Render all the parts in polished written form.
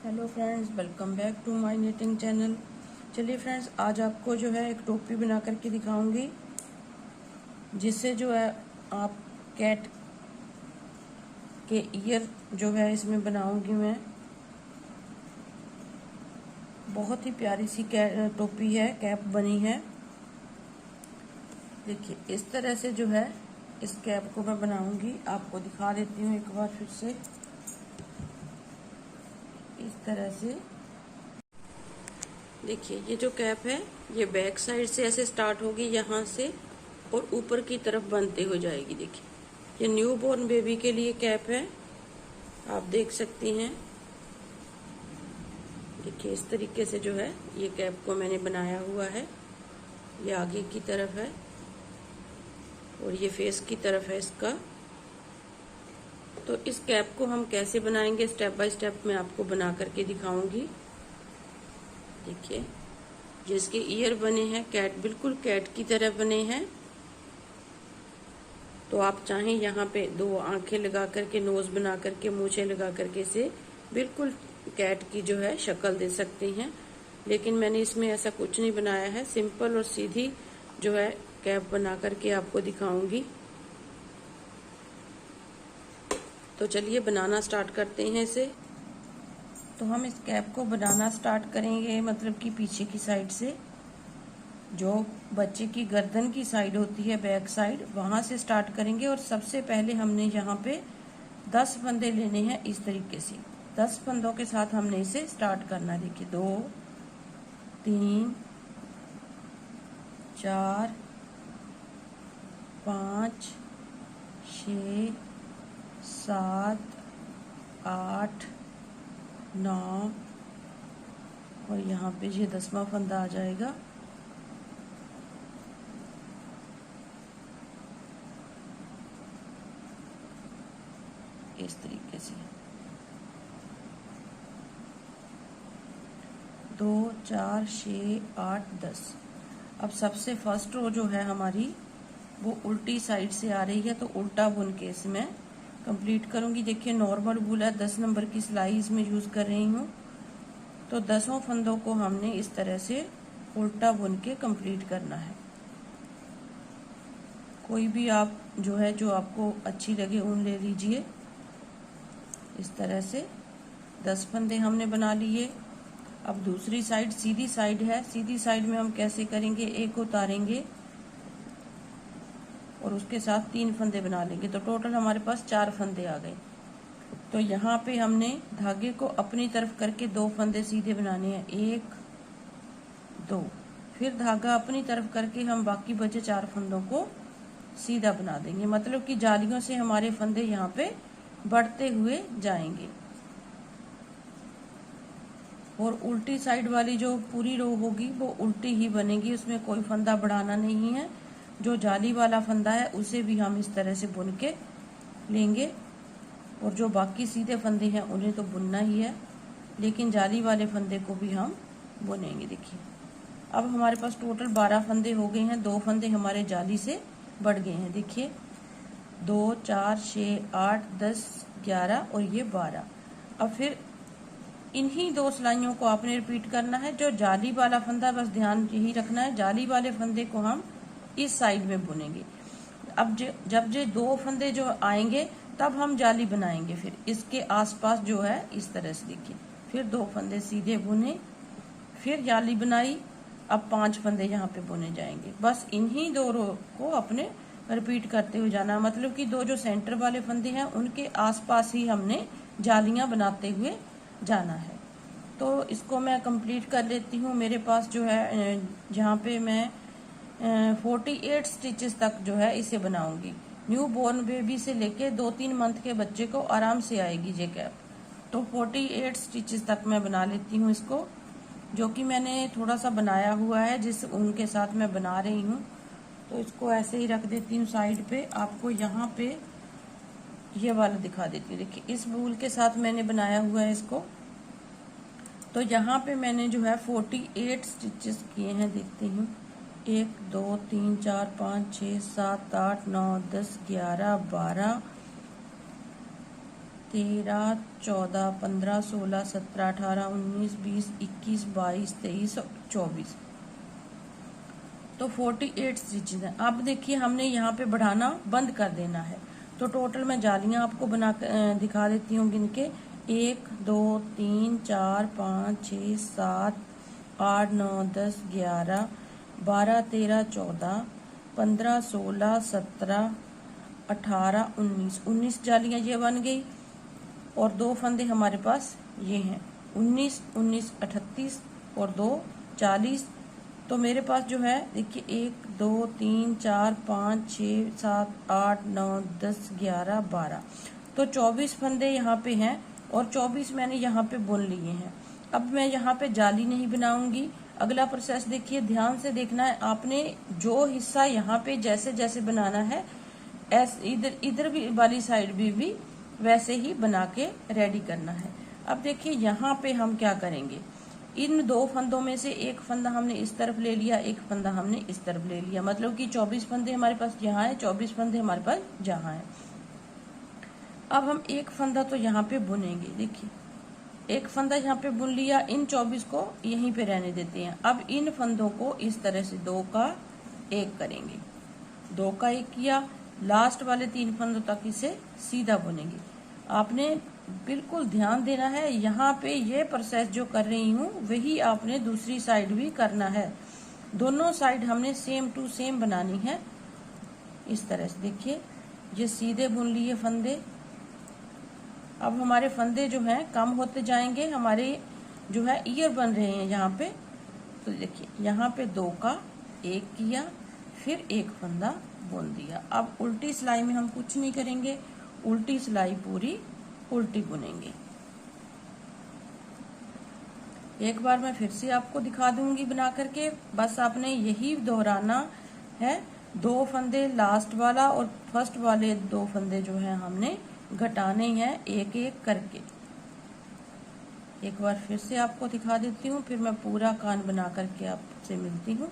Hello friends, welcome back to my knitting channel. चलिए friends, आज आपको जो है एक टोपी बना करके दिखाऊंगी, जिससे जो है आप कैट के ईयर जो है इसमें बनाऊंगी मैं। बहुत ही प्यारी सी टोपी है, कैप बनी है। देखिए इस तरह से जो है इस कैप को मैं बनाऊंगी, आपको दिखा देती हूँ एक बार फिर से। इस तरह से देखिए, ये जो कैप है ये बैक साइड से ऐसे स्टार्ट होगी यहाँ से और ऊपर की तरफ बनते हो जाएगी। देखिए ये न्यू बॉर्न बेबी के लिए कैप है, आप देख सकती हैं। देखिए इस तरीके से जो है ये कैप को मैंने बनाया हुआ है। ये आगे की तरफ है और ये फेस की तरफ है इसका। तो इस कैप को हम कैसे बनाएंगे स्टेप बाय स्टेप मैं आपको बना करके दिखाऊंगी। देखिए जिसके ईयर बने हैं कैट, बिल्कुल कैट की तरह बने हैं। तो आप चाहें यहाँ पे दो आंखें लगा करके, नोज बना करके, मूछें लगा करके इसे बिल्कुल कैट की जो है शक्ल दे सकते हैं। लेकिन मैंने इसमें ऐसा कुछ नहीं बनाया है, सिंपल और सीधी जो है कैप बना करके आपको दिखाऊंगी। तो चलिए बनाना स्टार्ट करते हैं इसे। तो हम इस कैप को बनाना स्टार्ट करेंगे, मतलब कि पीछे की साइड से, जो बच्चे की गर्दन की साइड होती है, बैक साइड, वहां से स्टार्ट करेंगे। और सबसे पहले हमने यहाँ पे 10 फंदे लेने हैं इस तरीके से। 10 फंदों के साथ हमने इसे स्टार्ट करना है। देखिए 2 3 4 5 6 7 8 9 और यहाँ पे ये 10वां फंदा आ जाएगा। इस तरीके से 2 4 6 8 10। अब सबसे फर्स्ट रो जो है हमारी वो उल्टी साइड से आ रही है, तो उल्टा बुन के इसमें कंप्लीट करूंगी। देखिए नॉर्मल वूल है, 10 नंबर की सिलाई इसमें यूज कर रही हूँ। तो 10 फंदों को हमने इस तरह से उल्टा बुन के कंप्लीट करना है। कोई भी आप जो है जो आपको अच्छी लगे ऊन ले लीजिए। इस तरह से 10 फंदे हमने बना लिए। अब दूसरी साइड सीधी साइड है, सीधी साइड में हम कैसे करेंगे, एक उतारेंगे और उसके साथ 3 फंदे बना लेंगे, तो टोटल हमारे पास 4 फंदे आ गए। तो यहाँ पे हमने धागे को अपनी तरफ करके 2 फंदे सीधे बनाने हैं, 1 2। फिर धागा अपनी तरफ करके हम बाकी बचे 4 फंदों को सीधा बना देंगे, मतलब कि जालियों से हमारे फंदे यहाँ पे बढ़ते हुए जाएंगे। और उल्टी साइड वाली जो पूरी रो होगी वो उल्टी ही बनेगी, उसमें कोई फंदा बढ़ाना नहीं है। जो जाली वाला फंदा है उसे भी हम इस तरह से बुन के लेंगे, और जो बाकी सीधे फंदे हैं उन्हें तो बुनना ही है, लेकिन जाली वाले फंदे को भी हम बुनेंगे। देखिए अब हमारे पास टोटल 12 फंदे हो गए हैं, 2 फंदे हमारे जाली से बढ़ गए हैं। देखिए 2 4 6 8 10 11 और ये 12। अब फिर इन्हीं 2 सिलाइयों को आपने रिपीट करना है। जो जाली वाला फंदा, बस ध्यान यही रखना है, जाली वाले फंदे को हम इस साइड में बुनेंगे। अब जब जो 2 फंदे जो आएंगे तब हम जाली बनाएंगे, फिर इसके आसपास जो है इस तरह से। देखिए फिर 2 फंदे सीधे बुने, फिर जाली बनाई। अब 5 फंदे यहाँ पे बुने जाएंगे। बस इन्हीं 2 रो को अपने रिपीट करते हुए जाना, मतलब कि 2 जो सेंटर वाले फंदे हैं उनके आसपास ही हमने जालियां बनाते हुए जाना है। तो इसको मैं कंप्लीट कर लेती हूँ। मेरे पास जो है जहाँ पे मैं 48 स्टिचेस तक जो है इसे बनाऊंगी। न्यू बॉर्न बेबी से लेके 2-3 मंथ के बच्चे को आराम से आएगी ये कैप। तो 48 स्टिचेस तक मैं बना लेती हूँ इसको, जो कि मैंने थोड़ा सा बनाया हुआ है जिस ऊन के साथ मैं बना रही हूँ। तो इसको ऐसे ही रख देती हूँ साइड पे। आपको यहाँ पे ये वाला दिखा देती हूँ। देखिए इस वूल के साथ मैंने बनाया हुआ है इसको। तो यहाँ पे मैंने जो है 48 स्टिचेस किए हैं, देखते हूँ 1 2 3 4 5 6 7 8 9 10 11 12 13, 14, 15, 16, 17, 18, 19, 20, 21, 22, 23 और 24। तो 48 स्टिचेज है। अब देखिए हमने यहाँ पे बढ़ाना बंद कर देना है। तो टोटल मैं जालियां आपको बना दिखा देती हूँ गिन के। 1, 2, 3, 4, 5, 6, 7, 8, 9, 10, 11, 12, 13, 14, 15, 16, 17, 18, 19 जालियां ये बन गई। और 2 फंदे हमारे पास ये हैं 19, 38 और 2 40। तो मेरे पास जो है देखिए 1, 2, 3, 4, 5, 6, 7, 8, 9, 10, 11, 12। तो 24 फंदे यहाँ पे हैं और 24 मैंने यहाँ पे बुन लिए हैं। अब मैं यहाँ पे जाली नहीं बनाऊंगी। अगला प्रोसेस देखिए, ध्यान से देखना है आपने। जो हिस्सा यहाँ पे जैसे जैसे बनाना है इधर इधर भी वाली साइड भी वैसे ही बना के रेडी करना है। अब देखिए यहाँ पे हम क्या करेंगे, इन 2 फंदों में से एक फंदा हमने इस तरफ ले लिया, एक फंदा हमने इस तरफ ले लिया, मतलब कि 24 फंदे हमारे पास यहाँ है, 24 फंदे हमारे पास जहाँ है। अब हम एक फंदा तो यहाँ पे बुनेंगे। देखिए एक फंदा यहाँ पे बुन लिया, इन 24 को यहीं पे रहने देते हैं। अब इन फंदों को इस तरह से 2 का 1 करेंगे, 2 का 1 किया, लास्ट वाले 3 फंदों तक इसे सीधा बुनेंगे। आपने बिल्कुल ध्यान देना है, यहाँ पे ये प्रोसेस जो कर रही हूँ वही आपने दूसरी साइड भी करना है। दोनों साइड हमने सेम टू सेम बनानी है। इस तरह से देखिए ये सीधे बुन लिए फंदे। अब हमारे फंदे जो हैं कम होते जाएंगे, हमारे जो है ईयर बन रहे हैं यहाँ पे। तो देखिए यहाँ पे 2 का 1 किया, फिर एक फंदा बुन दिया। अब उल्टी सिलाई में हम कुछ नहीं करेंगे, उल्टी सिलाई पूरी उल्टी बुनेंगे। एक बार मैं फिर से आपको दिखा दूंगी बना करके, बस आपने यही दोहराना है। 2 फंदे लास्ट वाला और फर्स्ट वाले 2 फंदे जो है हमने घटाने हैं एक एक करके। एक बार फिर से आपको दिखा देती हूँ, फिर मैं पूरा कान बना करके आपसे मिलती हूँ।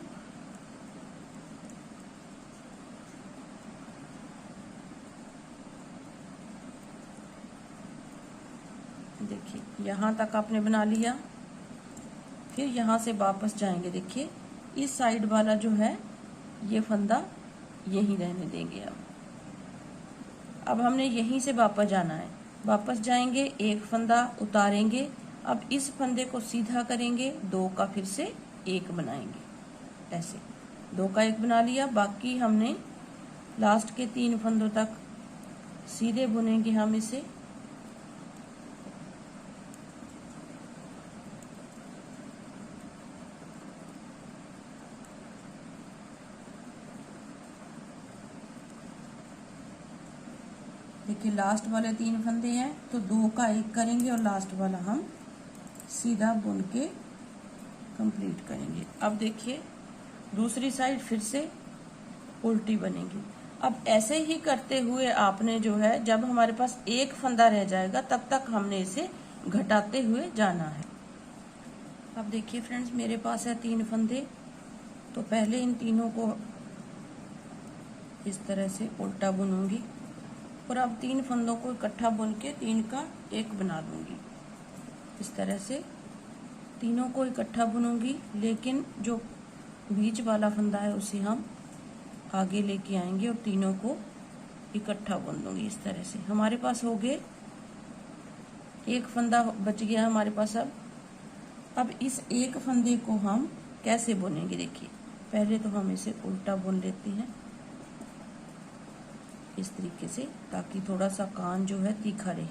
देखिए यहाँ तक आपने बना लिया, फिर यहाँ से वापस जाएंगे। देखिए इस साइड वाला जो है ये फंदा यहीं रहने देंगे। अब हमने यहीं से वापस जाना है, वापस जाएंगे, एक फंदा उतारेंगे। अब इस फंदे को सीधा करेंगे, 2 का फिर से 1 बनाएंगे। ऐसे 2 का 1 बना लिया, बाकी हमने लास्ट के 3 फंदों तक सीधे बुनेंगे हम इसे। देखिए लास्ट वाले 3 फंदे हैं तो 2 का 1 करेंगे और लास्ट वाला हम सीधा बुन के कंप्लीट करेंगे। अब देखिए दूसरी साइड फिर से उल्टी बनेगी। अब ऐसे ही करते हुए आपने जो है, जब हमारे पास एक फंदा रह जाएगा तब तक हमने इसे घटाते हुए जाना है। अब देखिए फ्रेंड्स मेरे पास है 3 फंदे, तो पहले इन तीनों को इस तरह से उल्टा बुनूंगी और अब 3 फंदों को इकट्ठा बुन के 3 का 1 बना दूंगी। इस तरह से तीनों को इकट्ठा बुनूंगी, लेकिन जो बीच वाला फंदा है उसे हम आगे लेके आएंगे और तीनों को इकट्ठा बुन दूंगी। इस तरह से हमारे पास हो गए, एक फंदा बच गया हमारे पास। अब इस एक फंदे को हम कैसे बुनेंगे, देखिए पहले तो हम इसे उल्टा बुन लेते हैं इस तरीके से, ताकि थोड़ा सा कान जो है तीखा रहे।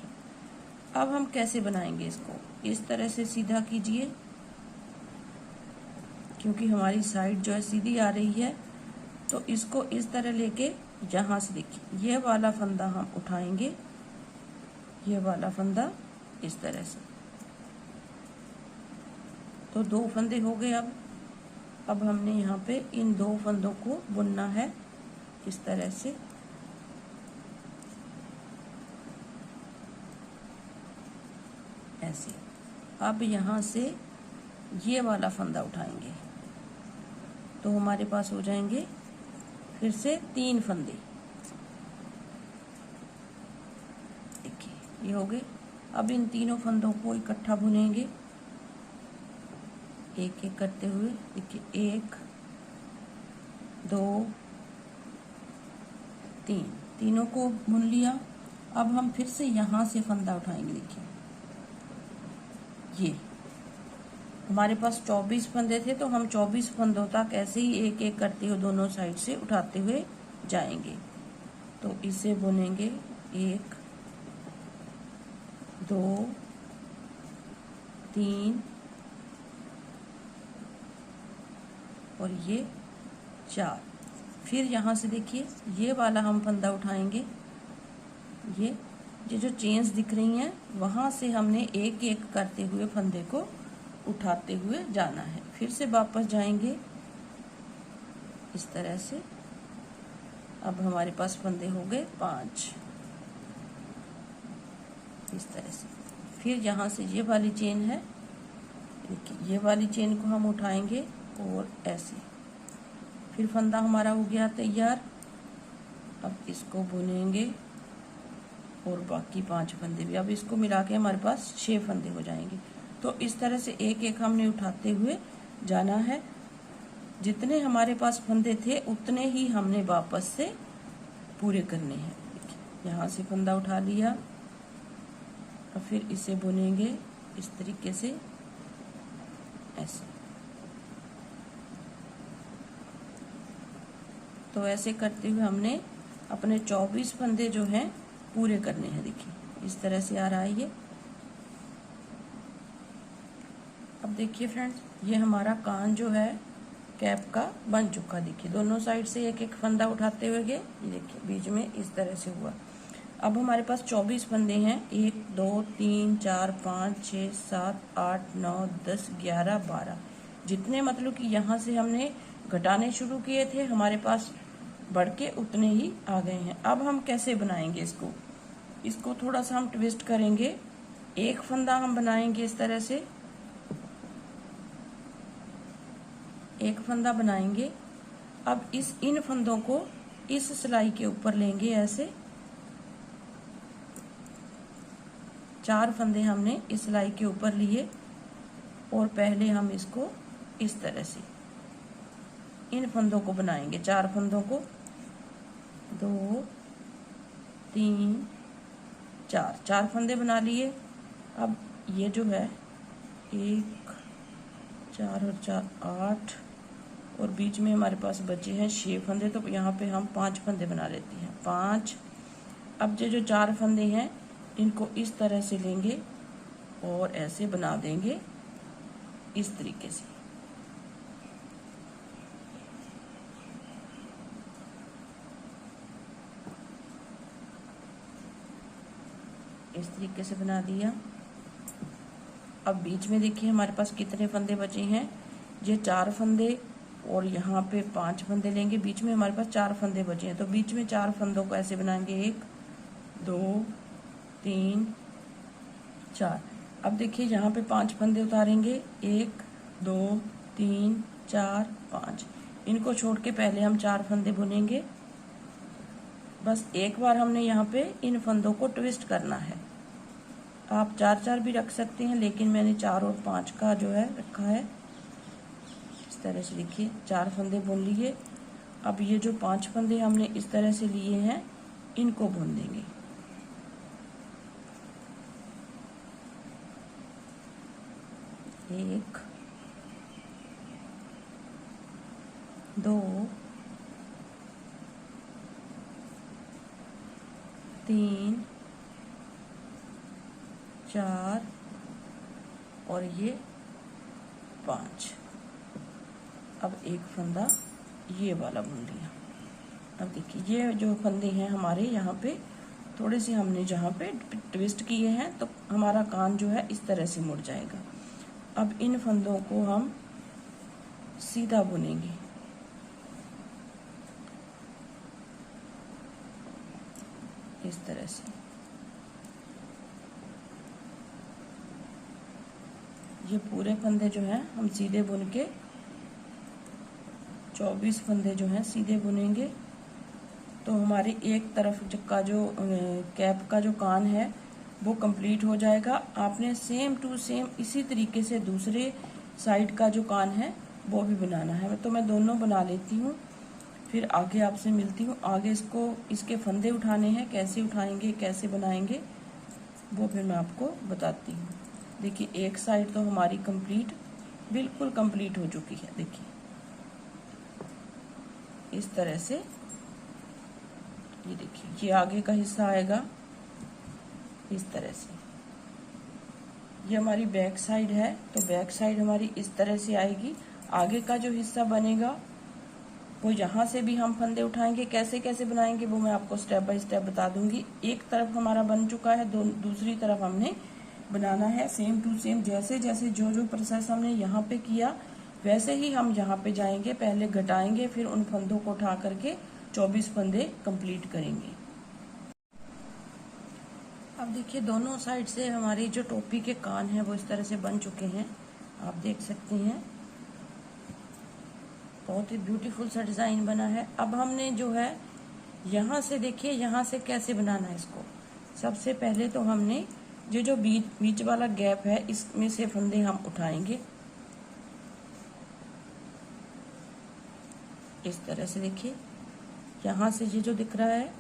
अब हम कैसे बनाएंगे इसको, इस तरह से सीधा कीजिए, क्योंकि हमारी साइड जो है सीधी आ रही है। तो इसको इस तरह लेके यहाँ से देखिए ये वाला फंदा हम उठाएंगे, ये वाला फंदा इस तरह से। तो 2 फंदे हो गए। अब हमने यहाँ पे इन 2 फंदों को बुनना है इस तरह से। ऐसे अब यहाँ से ये वाला फंदा उठाएंगे तो हमारे पास हो जाएंगे फिर से 3 फंदे। देखिए ये हो गए। अब इन तीनों फंदों को इकट्ठा बुनेंगे एक एक करते हुए। देखिए 1 2 3, तीनों को बुन लिया। अब हम फिर से यहाँ से फंदा उठाएंगे। देखिए ये हमारे पास 24 फंदे थे, तो हम 24 फंदों तक ऐसे ही एक एक करते हुए दोनों साइड से उठाते हुए जाएंगे। तो इसे बुनेंगे 1 2 3 और ये 4। फिर यहाँ से देखिए ये वाला हम फंदा उठाएंगे। ये जो चेन्स दिख रही हैं वहाँ से हमने एक एक करते हुए फंदे को उठाते हुए जाना है। फिर से वापस जाएंगे इस तरह से। अब हमारे पास फंदे हो गए 5 इस तरह से। फिर यहाँ से ये वाली चेन है, देखिए ये वाली चेन को हम उठाएंगे और ऐसे। फिर फंदा हमारा हो गया तैयार। अब इसको बुनेंगे और बाकी 5 फंदे भी। अब इसको मिला के हमारे पास 6 फंदे हो जाएंगे। तो इस तरह से एक एक हमने उठाते हुए जाना है। जितने हमारे पास फंदे थे उतने ही हमने वापस से पूरे करने हैं। यहाँ से फंदा उठा लिया, और फिर इसे बुनेंगे इस तरीके से ऐसे। तो ऐसे करते हुए हमने अपने 24 फंदे जो हैं पूरे करने हैं। देखिए इस तरह से आ रहा है ये। अब देखिए फ्रेंड्स, ये हमारा कान जो है कैप का बन चुका। देखिए दोनों साइड से एक एक फंदा उठाते हुए गए। ये देखिए बीच में इस तरह से हुआ। अब हमारे पास 24 फंदे हैं। 1 2 3 4 5 6 7 8 9 10 11 12। जितने मतलब कि यहाँ से हमने घटाने शुरू किए थे हमारे पास बढ़ के उतने ही आ गए हैं। अब हम कैसे बनाएंगे इसको थोड़ा सा हम ट्विस्ट करेंगे। एक फंदा हम बनाएंगे इस तरह से, एक फंदा बनाएंगे। अब इन फंदों को इस सिलाई के ऊपर लेंगे ऐसे। 4 फंदे हमने इस सिलाई के ऊपर लिए और पहले हम इसको इस तरह से इन फंदों को बनाएंगे। 4 फंदों को 2 3 4 फंदे बना लिए। अब ये जो है 1 4 और 4 8 और बीच में हमारे पास बचे हैं 6 फंदे। तो यहाँ पे हम 5 फंदे बना लेते हैं। 5। अब जो 4 फंदे हैं इनको इस तरह से लेंगे और ऐसे बना देंगे इस तरीके से। इस तरीके से बना दिया। अब बीच में देखिए हमारे पास कितने फंदे बचे हैं। ये 4 फंदे और यहाँ पे 5 फंदे लेंगे। बीच में हमारे पास 4 फंदे बचे हैं। तो बीच में 4 फंदों को ऐसे बनाएंगे। 1 2 3 4। अब देखिए यहाँ पे 5 फंदे उतारेंगे। 1 2 3 4 5। इनको छोड़ के पहले हम 4 फंदे बुनेंगे। बस एक बार हमने यहाँ पे इन फंदों को ट्विस्ट करना है। आप 4 भी रख सकते हैं, लेकिन मैंने 4 और 5 का जो है रखा है। इस तरह से देखिए 4 फंदे बुन लिए। अब ये जो 5 फंदे हमने इस तरह से लिए हैं इनको बुन देंगे। एक 2 3 4 और ये 5। अब एक फंदा ये वाला बुन लिया। अब देखिए ये जो फंदे हैं हमारे यहाँ पे थोड़े से हमने जहाँ पे ट्विस्ट किए हैं तो हमारा कान जो है इस तरह से मुड़ जाएगा। अब इन फंदों को हम सीधा बुनेंगे। इस तरह से ये पूरे फंदे जो हैं हम सीधे बुन के 24 फंदे जो हैं सीधे बुनेंगे। तो हमारी एक तरफ का जो कैप का जो कान है वो कंप्लीट हो जाएगा। आपने सेम टू सेम इसी तरीके से दूसरे साइड का जो कान है वो भी बनाना है। तो मैं दोनों बना लेती हूँ, फिर आगे आपसे मिलती हूँ। आगे इसके फंदे उठाने हैं, कैसे उठाएंगे, कैसे बनाएंगे, वो फिर मैं आपको बताती हूँ। देखिए एक साइड तो हमारी बिल्कुल कंप्लीट हो चुकी है। देखिए इस तरह से, ये देखिए ये आगे का हिस्सा आएगा इस तरह से। ये हमारी बैक साइड है, तो बैक साइड हमारी इस तरह से आएगी। आगे का जो हिस्सा बनेगा वो यहाँ से भी हम फंदे उठाएंगे। कैसे कैसे बनाएंगे वो मैं आपको स्टेप बाय स्टेप बता दूंगी। एक तरफ हमारा बन चुका है, दूसरी तरफ हमने बनाना है। सेम टू सेम जैसे जैसे जो प्रोसेस हमने यहाँ पे किया वैसे ही हम यहाँ पे जाएंगे। पहले घटाएंगे, फिर उन फंदों को उठा करके 24 फंदे कंप्लीट करेंगे। अब देखिए दोनों साइड से हमारी जो टोपी के कान हैं वो इस तरह से बन चुके हैं, आप देख सकते हैं। बहुत ही ब्यूटीफुल सा डिजाइन बना है। अब हमने जो है यहाँ से, देखिए यहाँ से कैसे बनाना है इसको। सबसे पहले तो हमने जो बीच वाला गैप है इसमें से फंदे हम उठाएंगे इस तरह से। देखिए यहाँ से ये जो दिख रहा है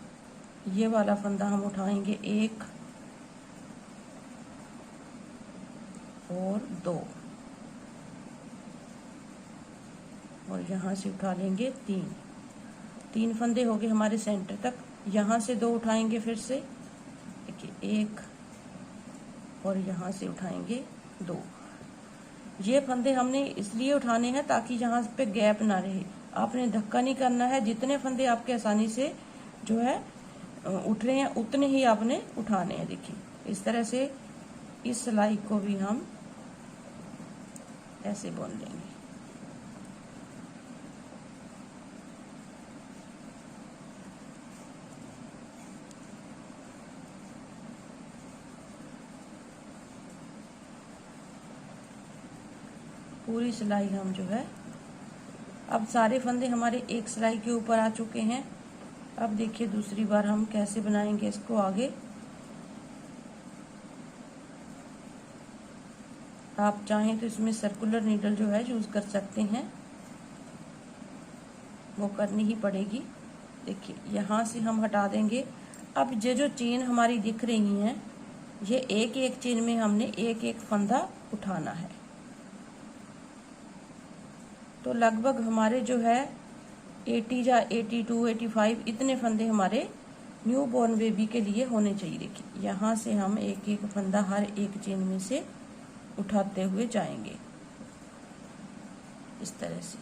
ये वाला फंदा हम उठाएंगे, 1 और 2, और यहाँ से उठा लेंगे 3 फंदे हो गए हमारे सेंटर तक। यहाँ से 2 उठाएंगे फिर से, देखिए 1, और यहाँ से उठाएंगे 2। ये फंदे हमने इसलिए उठाने हैं ताकि यहाँ पे गैप ना रहे। आपने धक्का नहीं करना है, जितने फंदे आपके आसानी से जो है उठ रहे हैं उतने ही आपने उठाने हैं। देखिए इस तरह से इस सिलाई को भी हम ऐसे बुन लेंगे। पूरी सिलाई हम जो है, अब सारे फंदे हमारे एक सिलाई के ऊपर आ चुके हैं। अब देखिए दूसरी बार हम कैसे बनाएंगे इसको आगे। आप चाहें तो इसमें सर्कुलर नीडल जो है यूज कर सकते हैं, वो करनी ही पड़ेगी। देखिए यहाँ से हम हटा देंगे। अब ये जो चेन हमारी दिख रही हैं ये एक एक चेन में हमने एक एक फंदा उठाना है। तो लगभग हमारे जो है 80 या 82, 85 इतने फंदे हमारे न्यू बॉर्न बेबी के लिए होने चाहिए। देखिए यहाँ से हम एक एक फंदा हर एक चेन में से उठाते हुए जाएंगे इस तरह से।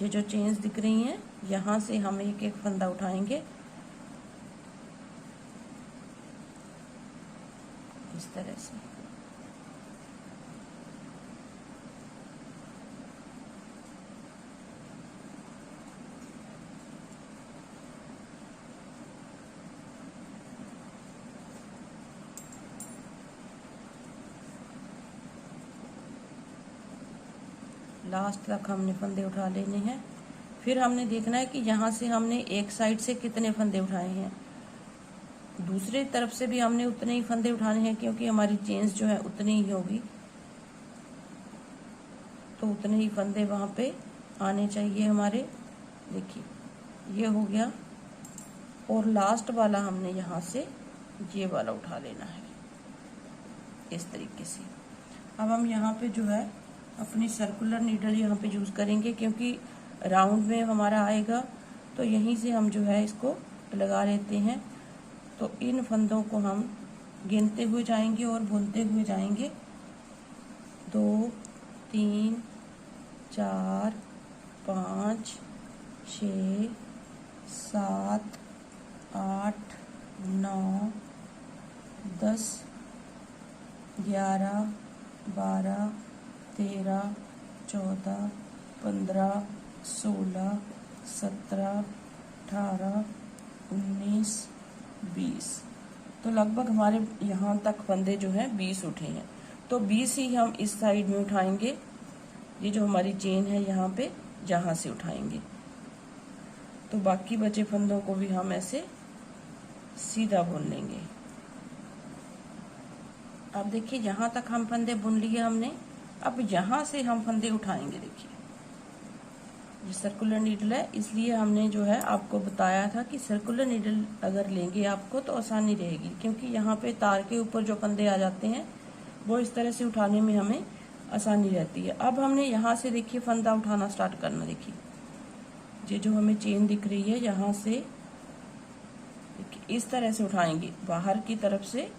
ये जो चेन्स दिख रही हैं यहाँ से हम एक एक फंदा उठाएंगे इस तरह से। लास्ट तक हमने फंदे उठा लेने हैं। फिर हमने देखना है कि यहाँ से हमने एक साइड से कितने फंदे उठाए हैं, दूसरी तरफ से भी हमने उतने ही फंदे उठाने हैं, क्योंकि हमारी चेन्स जो है उतनी ही होगी, तो उतने ही फंदे वहां पे आने चाहिए हमारे। देखिए ये हो गया, और लास्ट वाला हमने यहाँ से ये वाला उठा लेना है इस तरीके से। अब हम यहाँ पे जो है अपनी सर्कुलर नीडल यहाँ पे यूज करेंगे, क्योंकि राउंड में हमारा आएगा, तो यहीं से हम जो है इसको लगा लेते हैं। तो इन फंदों को हम गिनते हुए जाएंगे और बुनते हुए जाएंगे। 2, 3, 4, 5, 6, 7, 8, 9, 10, 11, 12, 13, 14, 15, 16, 17, 18, 19, 20। तो लगभग हमारे यहाँ तक फंदे जो हैं 20 उठे हैं। तो 20 ही हम इस साइड में उठाएंगे। ये जो हमारी चेन है यहाँ पे, जहाँ से उठाएंगे। तो बाकी बचे फंदों को भी हम ऐसे सीधा बुन लेंगे। अब देखिए यहाँ तक हम फंदे बुन लिए हमने। अब यहाँ से हम फंदे उठाएंगे। देखिए ये सर्कुलर नीडल है, इसलिए हमने जो है आपको बताया था कि सर्कुलर नीडल अगर लेंगे आपको तो आसानी रहेगी, क्योंकि यहाँ पे तार के ऊपर जो फंदे आ जाते हैं वो इस तरह से उठाने में हमें आसानी रहती है। अब हमने यहाँ से देखिए फंदा उठाना स्टार्ट करना। देखिए ये जो हमें चेन दिख रही है, यहाँ से देखिए इस तरह से उठाएंगे, बाहर की तरफ से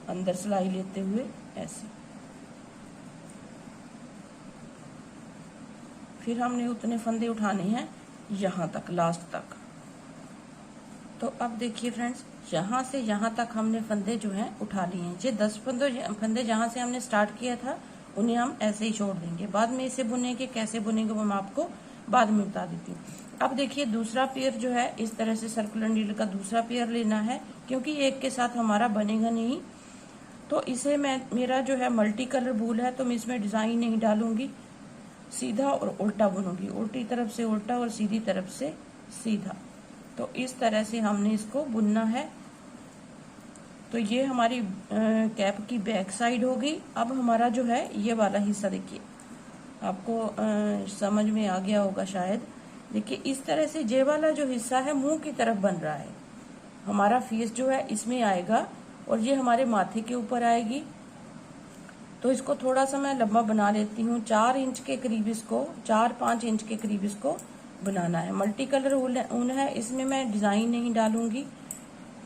अंदर सिलाई लेते हुए ऐसे। फिर हमने उतने फंदे उठाने हैं यहाँ तक, लास्ट तक। तो अब देखिए फ्रेंड्स, यहाँ से यहाँ तक हमने फंदे जो हैं उठा लिए हैं। ये 10 फंदे जहाँ से हमने स्टार्ट किया था उन्हें हम ऐसे ही छोड़ देंगे। बाद में इसे बुनेंगे, कैसे बुनेंगे वो मैं आपको बाद में बता देती हूँ। अब देखिए दूसरा पेयर जो है, इस तरह से सर्कुलर नीडल का दूसरा पेयर लेना है, क्योंकि एक के साथ हमारा बनेगा नहीं। तो इसे मेरा जो है मल्टी कलर वूल है, तो मैं इसमें डिजाइन नहीं डालूंगी, सीधा और उल्टा बुनूंगी। उल्टी तरफ से उल्टा और सीधी तरफ से सीधा। तो इस तरह से हमने इसको बुनना है। तो ये हमारी कैप की बैक साइड होगी। अब हमारा जो है ये वाला हिस्सा देखिए, आपको समझ में आ गया होगा शायद। देखिए इस तरह से ये वाला जो हिस्सा है मुंह की तरफ बन रहा है, हमारा फेस जो है इसमें आएगा और ये हमारे माथे के ऊपर आएगी। तो इसको थोड़ा सा मैं लंबा बना लेती हूँ, 4 इंच के करीब इसको, 4-5 इंच के करीब इसको बनाना है। मल्टी कलर ऊन है, इसमें मैं डिजाइन नहीं डालूंगी,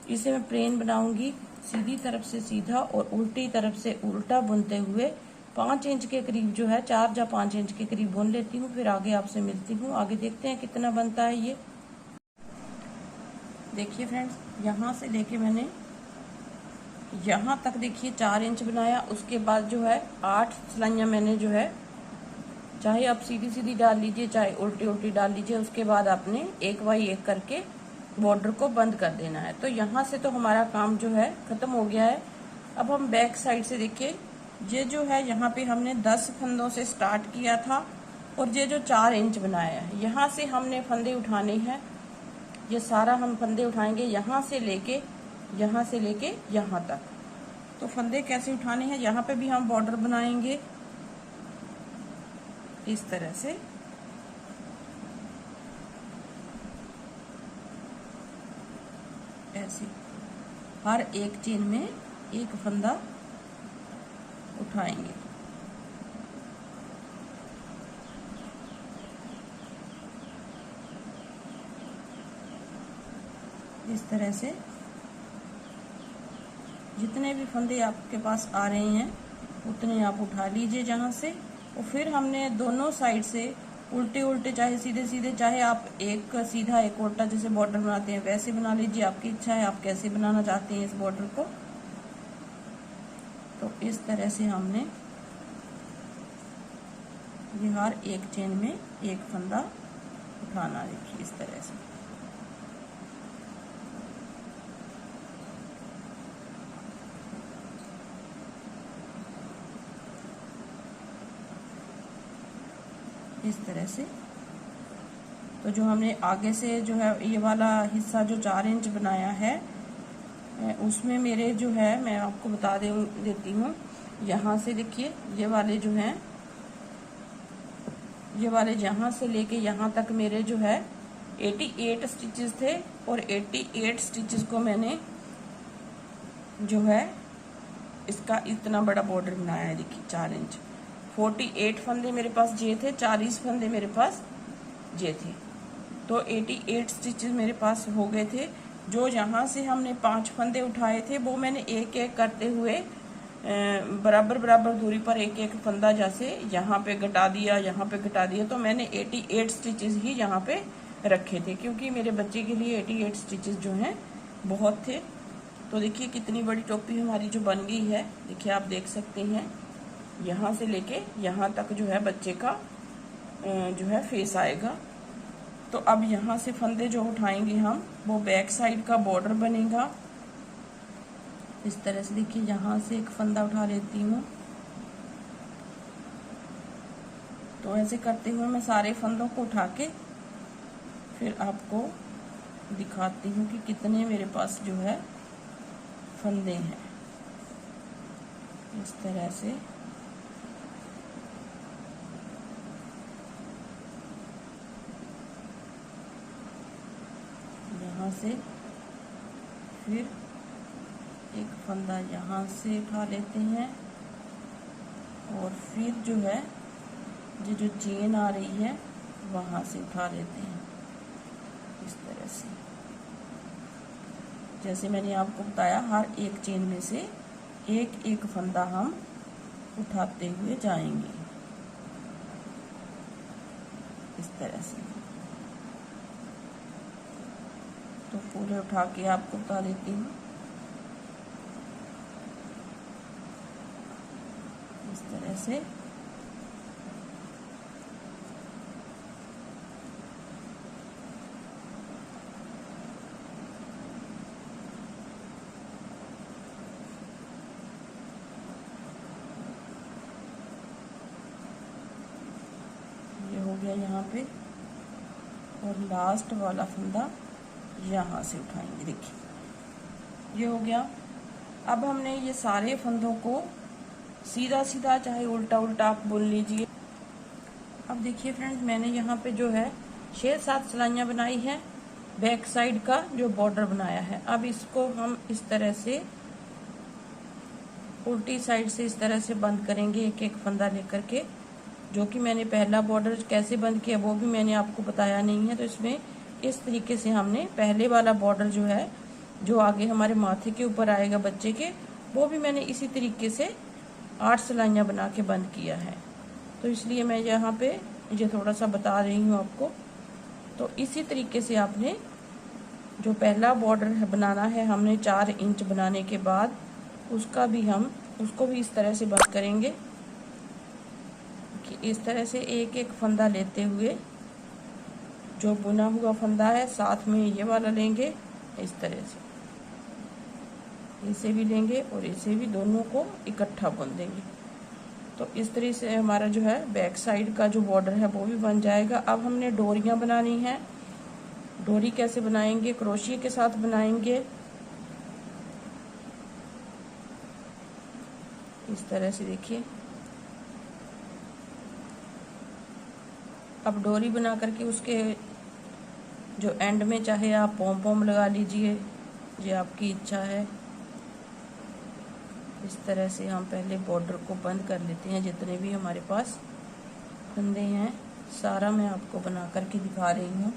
इसे मैं प्लेन बनाऊंगी। सीधी तरफ से सीधा और उल्टी तरफ से उल्टा बुनते हुए 5 इंच के करीब जो है, 4 या 5 इंच के करीब बुन लेती हूँ। फिर आगे आपसे मिलती हूँ, आगे देखते हैं कितना बनता है ये। देखिए फ्रेंड्स, यहाँ से लेके मैंने यहाँ तक देखिए 4 इंच बनाया। उसके बाद जो है 8 सिलाइयाँ मैंने जो है, चाहे आप सीधी सीधी डाल लीजिए चाहे उल्टी उल्टी डाल लीजिए। उसके बाद आपने 1 बाई 1 करके बॉर्डर को बंद कर देना है। तो यहाँ से तो हमारा काम जो है खत्म हो गया है। अब हम बैक साइड से देखिए, ये जो है यहाँ पे हमने 10 फंदों से स्टार्ट किया था और ये जो 4 इंच बनाया है, यहाँ से हमने फंदे उठाने हैं। ये सारा हम फंदे उठाएंगे यहाँ से लेके यहाँ तक। तो फंदे कैसे उठाने हैं, यहाँ पे भी हम बॉर्डर बनाएंगे इस तरह से। ऐसे हर एक चेन में एक फंदा उठाएंगे। इस तरह से जितने भी फंदे आपके पास आ रहे हैं उतने आप उठा लीजिए जहाँ से। और फिर हमने दोनों साइड से उल्टे उल्टे, चाहे सीधे सीधे, चाहे आप एक सीधा एक उल्टा जैसे बॉर्डर बनाते हैं वैसे बना लीजिए, आपकी इच्छा है आप कैसे बनाना चाहते हैं इस बॉर्डर को। तो इस तरह से हमने ये हर एक चेन में एक फंदा उठाना। देखिए इस तरह से। इस तरह से। तो जो हमने आगे से जो है ये वाला हिस्सा जो 4 इंच बनाया है, उसमें मेरे जो है मैं आपको बता देती हूँ। यहाँ से देखिए ये वाले जो हैं, ये वाले यहाँ से लेके यहाँ तक मेरे जो है 88 स्टिचेस थे और 88 स्टिचेस को मैंने जो है इसका इतना बड़ा बॉर्डर बनाया है। देखिए 4 इंच, 48 फंदे मेरे पास ये थे, 40 फंदे मेरे पास ये थे। तो 88 स्टिचेस मेरे पास हो गए थे। जो यहाँ से हमने 5 फंदे उठाए थे वो मैंने एक एक करते हुए बराबर बराबर दूरी पर एक एक फंदा जैसे यहाँ पे घटा दिया, यहाँ पे घटा दिया। तो मैंने 88 स्टिचेस ही यहाँ पे रखे थे, क्योंकि मेरे बच्चे के लिए 88 स्टिचेस जो हैं बहुत थे। तो देखिए कितनी बड़ी टोपी हमारी जो बन गई है। देखिए आप देख सकते हैं, यहाँ से लेके यहाँ तक जो है बच्चे का जो है फेस आएगा। तो अब यहाँ से फंदे जो उठाएंगे हम, वो बैक साइड का बॉर्डर बनेगा इस तरह से। देखिए यहाँ से एक फंदा उठा लेती हूँ। तो ऐसे करते हुए मैं सारे फंदों को उठा के फिर आपको दिखाती हूँ कि कितने मेरे पास जो है फंदे हैं। इस तरह से यहाँ से फिर एक फंदा यहाँ से उठा लेते हैं और फिर जो है जो चेन आ रही है वहाँ से उठा लेते हैं। इस तरह से जैसे मैंने आपको बताया, हर एक चेन में से एक एक फंदा हम उठाते हुए जाएंगे इस तरह से। तो पूरे उठा के आपको बता देती हूँ। इस तरह से हो गया यहाँ पे, और लास्ट वाला फंदा यहाँ से उठाएंगे। देखिए ये हो गया। अब हमने ये सारे फंदों को सीधा सीधा चाहे उल्टा उल्टा आप बुन लीजिए। अब देखिए फ्रेंड्स, मैंने यहाँ पे जो है 6-7 सिलाइयाँ बनाई हैं, बैक साइड का जो बॉर्डर बनाया है। अब इसको हम इस तरह से उल्टी साइड से इस तरह से बंद करेंगे, एक एक फंदा लेकर के। जो कि मैंने पहला बॉर्डर कैसे बंद किया वो भी मैंने आपको बताया नहीं है। तो इसमें इस तरीके से हमने पहले वाला बॉर्डर जो है, जो आगे हमारे माथे के ऊपर आएगा बच्चे के, वो भी मैंने इसी तरीके से 8 सिलाइयाँ बना के बंद किया है। तो इसलिए मैं यहाँ पे ये थोड़ा सा बता रही हूँ आपको। तो इसी तरीके से आपने जो पहला बॉर्डर है बनाना है, हमने 4 इंच बनाने के बाद उसको भी इस तरह से बंद करेंगे कि इस तरह से एक एक फंदा लेते हुए जो बुना हुआ फंदा है साथ में ये वाला लेंगे, इस तरह से इसे भी लेंगे और इसे भी, दोनों को इकट्ठा बुन देंगे। तो इस तरह से हमारा जो है बैक साइड का जो बॉर्डर है वो भी बन जाएगा। अब हमने डोरियां बनानी है। डोरी कैसे बनाएंगे? क्रोशिया के साथ बनाएंगे। इस तरह से देखिए। अब डोरी बना करके उसके जो एंड में चाहे आप पॉम पॉम लगा लीजिए, ये आपकी इच्छा है। इस तरह से हम पहले बॉर्डर को बंद कर लेते हैं। जितने भी हमारे पास फंदे हैं सारा मैं आपको बना करके दिखा रही हूँ,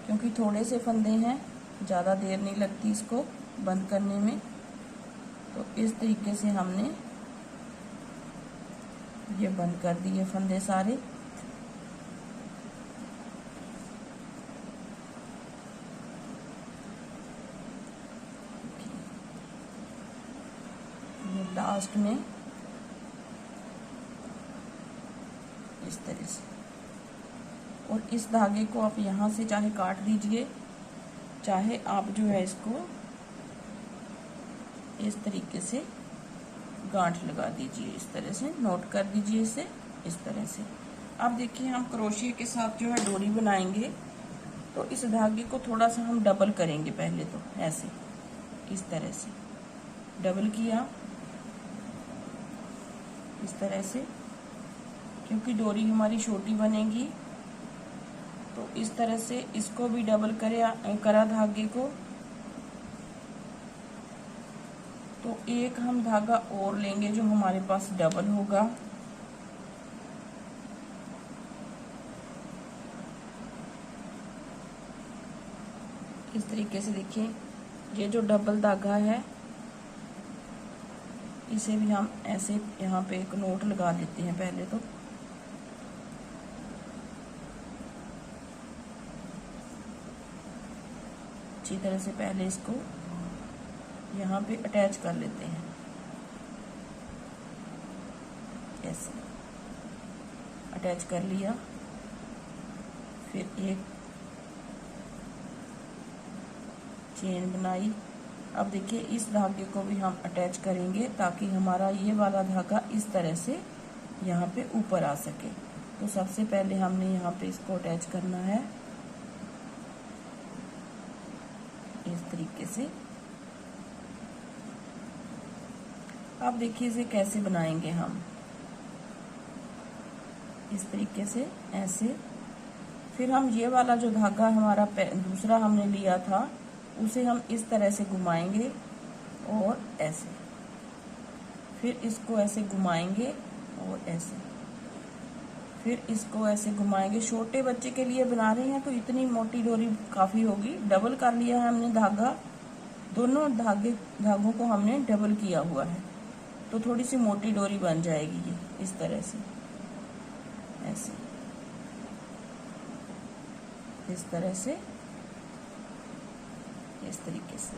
क्योंकि थोड़े से फंदे हैं, ज़्यादा देर नहीं लगती इसको बंद करने में। तो इस तरीके से हमने ये बंद कर दिए फंदे सारे। लास्ट में इस तरह से, और इस धागे को आप यहाँ से चाहे काट दीजिए, चाहे आप जो है इसको इस तरीके से गांठ लगा दीजिए। इस तरह से नोट कर दीजिए इसे, इस तरह से। अब देखिए, हम क्रोशिया के साथ जो है डोरी बनाएंगे, तो इस धागे को थोड़ा सा हम डबल करेंगे। पहले तो ऐसे इस तरह से डबल किया, इस तरह से, क्योंकि डोरी हमारी छोटी बनेगी। तो इस तरह से इसको भी डबल करा धागे को। तो एक हम धागा और लेंगे जो हमारे पास डबल होगा। इस तरीके से देखिए, ये जो डबल धागा है इसे भी हम ऐसे यहाँ पे एक नोट लगा देते हैं पहले तो। अच्छी तरह से पहले इसको यहाँ पे अटैच कर लेते हैं, ऐसे अटैच कर लिया। फिर एक चेन बनाई। अब देखिए, इस धागे को भी हम अटैच करेंगे ताकि हमारा ये वाला धागा इस तरह से यहाँ पे ऊपर आ सके। तो सबसे पहले हमने यहाँ पे इसको अटैच करना है। इस तरीके से। आप देखिए इसे कैसे बनाएंगे हम, इस तरीके से ऐसे। फिर हम ये वाला जो धागा हमारा दूसरा हमने लिया था उसे हम इस तरह से घुमाएंगे और ऐसे, फिर इसको ऐसे घुमाएंगे और ऐसे, फिर इसको ऐसे घुमाएंगे। छोटे बच्चे के लिए बना रहे हैं तो इतनी मोटी डोरी काफ़ी होगी। डबल कर लिया है हमने धागा, दोनों धागों को हमने डबल किया हुआ है, तो थोड़ी सी मोटी डोरी बन जाएगी ये इस तरह से, ऐसे इस तरह से, इस तरीके से।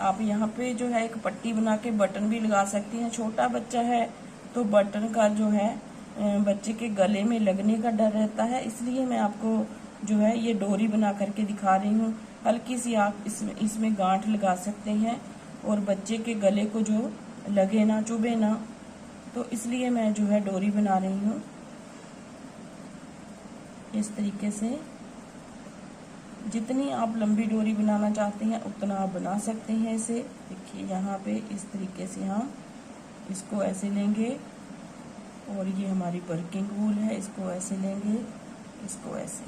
आप यहाँ पे जो है एक पट्टी बना के बटन भी लगा सकती हैं। छोटा बच्चा है तो बटन का जो है बच्चे के गले में लगने का डर रहता है, इसलिए मैं आपको जो है ये डोरी बना करके दिखा रही हूँ। हल्की सी आप इसमें गांठ लगा सकते हैं और बच्चे के गले को जो लगे ना, चुभे ना, तो इसलिए मैं जो है डोरी बना रही हूँ इस तरीके से। जितनी आप लंबी डोरी बनाना चाहते हैं उतना आप बना सकते हैं इसे। देखिए यहाँ पे इस तरीके से हम इसको ऐसे लेंगे और ये हमारी वर्किंग वूल है, इसको ऐसे लेंगे, इसको ऐसे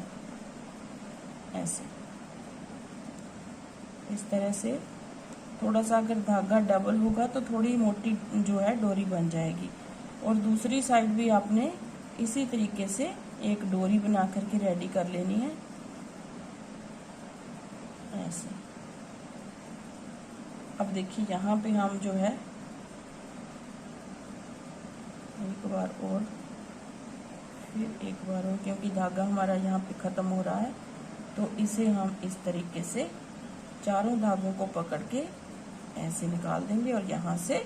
ऐसे इस तरह से। थोड़ा सा अगर धागा डबल होगा तो थोड़ी मोटी जो है डोरी बन जाएगी। और दूसरी साइड भी आपने इसी तरीके से एक डोरी बना करके रेडी कर लेनी है ऐसे। अब देखिए यहाँ पे हम जो है एक बार और, फिर एक बार और, क्योंकि धागा हमारा यहाँ पे ख़त्म हो रहा है, तो इसे हम इस तरीके से चारों धागों को पकड़ के ऐसे निकाल देंगे और यहाँ से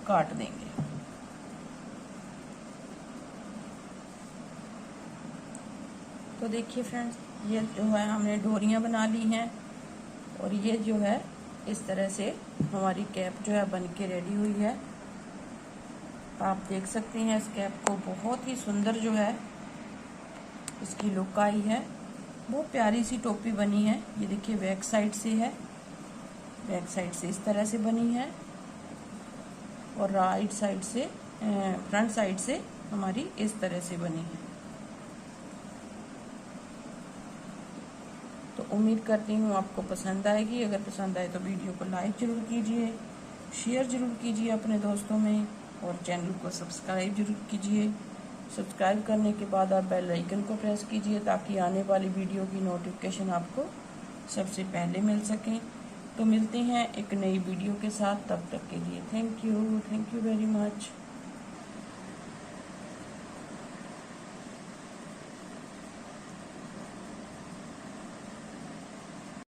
काट देंगे। तो देखिए फ्रेंड्स, ये जो है हमने डोरियां बना ली हैं और ये जो है इस तरह से हमारी कैप जो है बन के रेडी हुई है। आप देख सकते हैं इस कैप को, बहुत ही सुंदर जो है इसकी लुक आई है। बहुत प्यारी सी टोपी बनी है। ये देखिए बैक साइड से है, बैक साइड से इस तरह से बनी है और राइट साइड से, फ्रंट साइड से हमारी इस तरह से बनी है। तो उम्मीद करती हूँ आपको पसंद आएगी। अगर पसंद आए तो वीडियो को लाइक जरूर कीजिए, शेयर जरूर कीजिए अपने दोस्तों में और चैनल को सब्सक्राइब जरूर कीजिए। सब्सक्राइब करने के बाद आप बेल आइकन को प्रेस कीजिए ताकि आने वाली वीडियो की नोटिफिकेशन आपको सबसे पहले मिल सके। तो मिलते हैं एक नई वीडियो के साथ, तब तक के लिए थैंक यू वेरी मच।